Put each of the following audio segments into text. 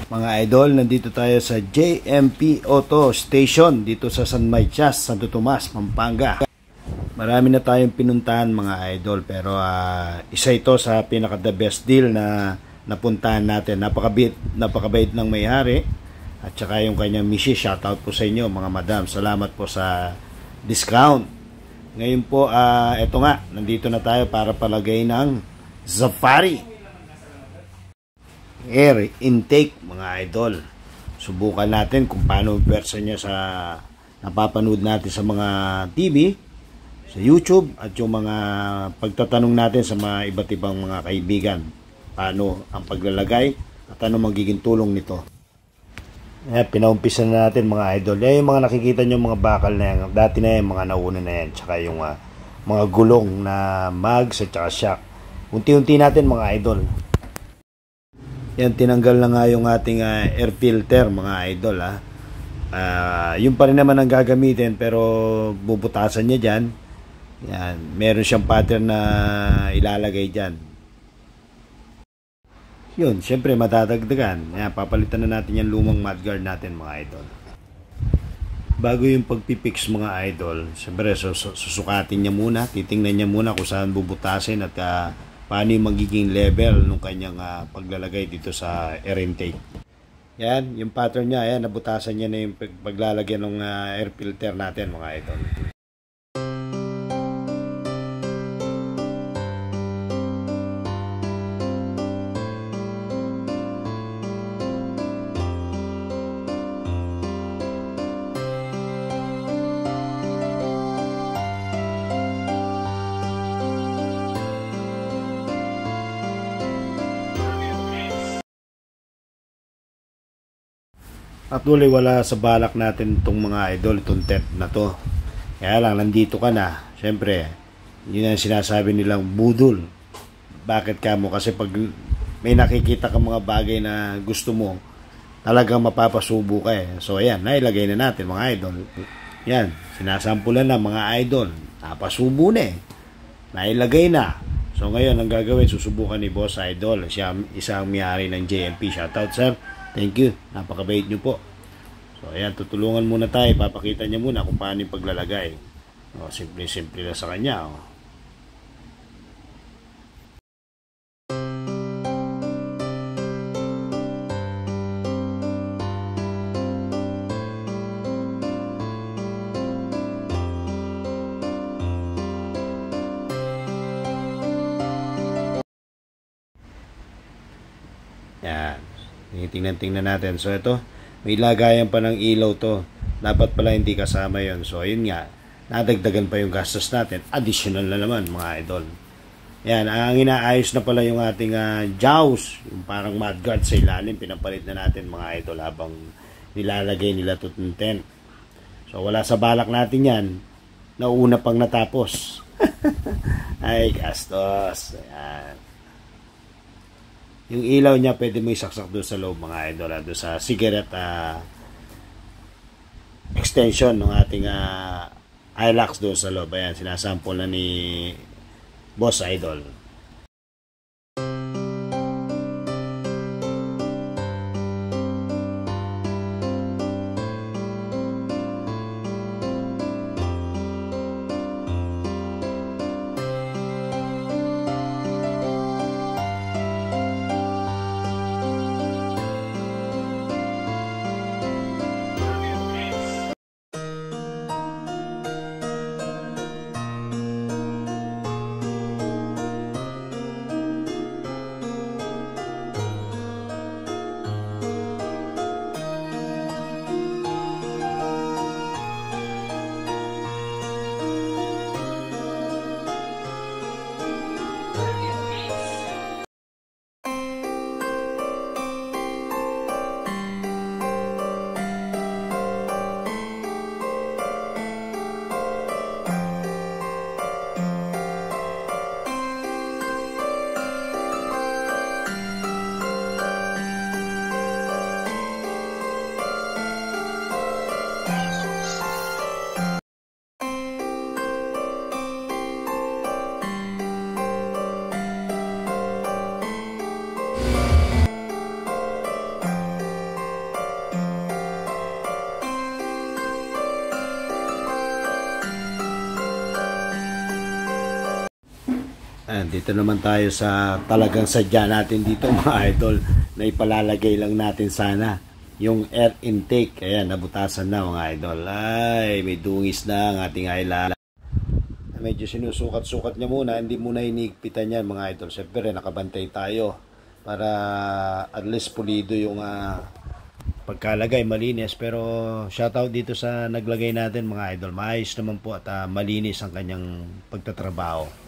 Mga idol, nandito tayo sa JMP Auto Station dito sa San Matias, Santo Tomas, Pampanga. Marami na tayong pinuntahan mga idol, pero isa ito sa pinaka the best deal na napuntahan natin. Napakabait ng may-ari at saka yung kanyang misis. Shoutout po sa inyo mga madam, salamat po sa discount. Ngayon po, eto nga, nandito na tayo para palagay ng Safari air intake mga idol. Subukan natin kung paano version niya sa napapanood natin sa mga TV, sa YouTube, at yung mga pagtatanong natin sa mga iba't ibang mga kaibigan. Paano ang paglalagay at ano magiging tulong nito. Pinaumpisa na natin mga idol. Yung mga nakikita nyo mga bakal na yan, dati na yan, mga nauna na yan, tsaka yung mga gulong na mags at tsaka shock. Unti-unti natin mga idol. Yan, tinanggal na nga yung ating air filter mga idol. Yun pa rin naman ang gagamitin, pero bubutasan niya dyan. Yan, meron siyang pattern na ilalagay dyan. Yun, syempre matadagdagan. Yan, papalitan na natin yung lumang mudguard natin mga idol. Bago yung pagpipix mga idol, syempre susukatin niya muna, titingnan niya muna kung saan bubutasin at paano yung magiging level ng kanyang paglalagay dito sa air intake. Yan, yung pattern niya, ayan, nabutasan niya na yung paglalagyan ng air filter natin mga idol. Actually, wala sa balak natin itong mga idol, itong tent na to. Kaya lang, nandito ka na. Siyempre, yun ang sinasabi nilang budol. Bakit ka mo? Kasi pag may nakikita ka mga bagay na gusto mo, talagang mapapasubo ka eh. So, ayan, nailagay na natin mga idol. Yan, sinasampulan na mga idol. Napasubo na eh. Nailagay na. So, ngayon, ang gagawin, susubukan ni Boss Idol. Siya isang may-ari ng JMP. Shoutout, sir. Thank you. Napakabait nyo po. So, ayan, tutulungan muna tayo. Papakita niya muna kung paano yung paglalagay. Simple-simple na sa kanya. Yan. Tingnan natin. So ito, may lagayan pa ng ilaw to. Dapat pala hindi kasama yon. So ayun nga, nadagdagan pa yung gastos natin. Additional na naman mga idol. Yan, ang inaayos na pala yung ating jaws, yung parang mudguard sa ilalim. Pinapalit na natin mga idol habang nilalagay nila to ng tent. So wala sa balak natin yan. Nauna pang natapos. Ay, gastos. Yan. Yung ilaw niya pwede mo isaksak doon sa loob mga idol, doon sa cigarette extension ng ating Hilux doon sa loob. Ayan, sinasample na ni Boss Idol. Ayan, dito naman tayo sa talagang sadya natin dito mga idol, na ipalalagay lang natin sana yung air intake. Ayan, nabutasan na mga idol. Ay, may dungis na ang ating ayla. Medyo sinusukat-sukat niya muna, hindi muna inigpitan yan mga idol. Siyempre, nakabantay tayo para at least pulido yung pagkalagay, malinis. Pero shoutout dito sa naglagay natin mga idol. Maayos naman po at malinis ang kanyang pagtatrabaho.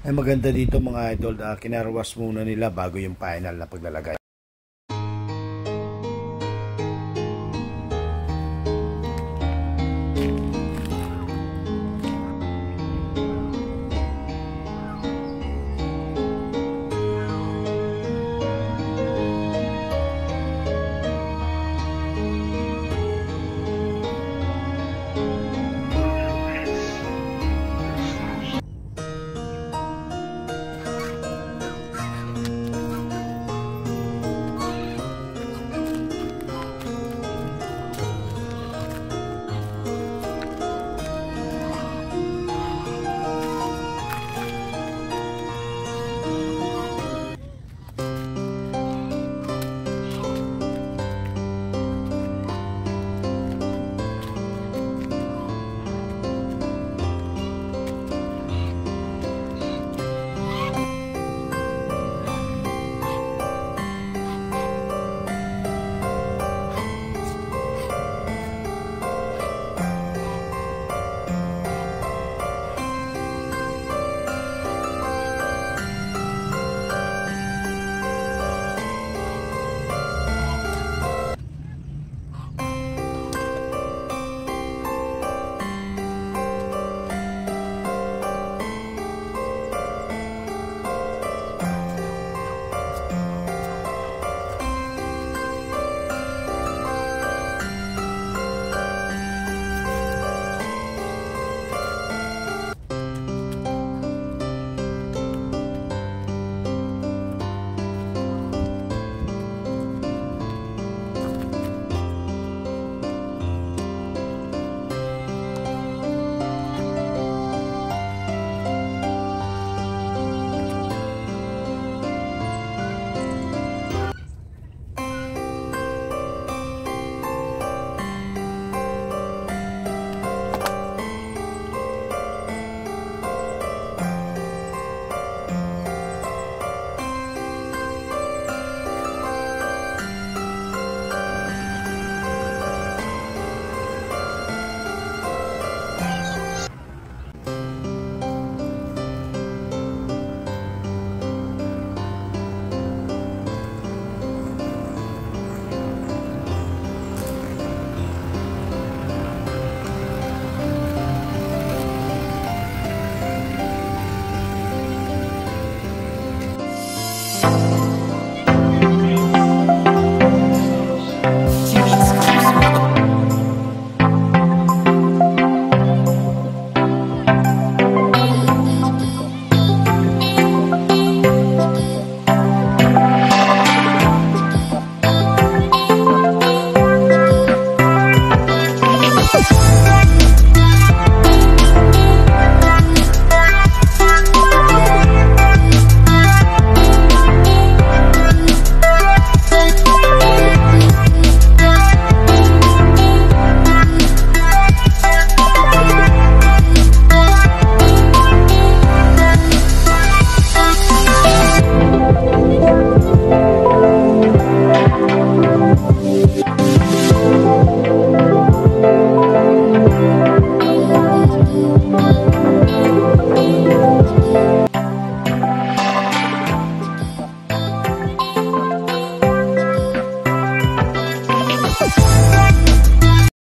Ay maganda dito mga idol, kinarwas muna nila bago yung final na paglalagay.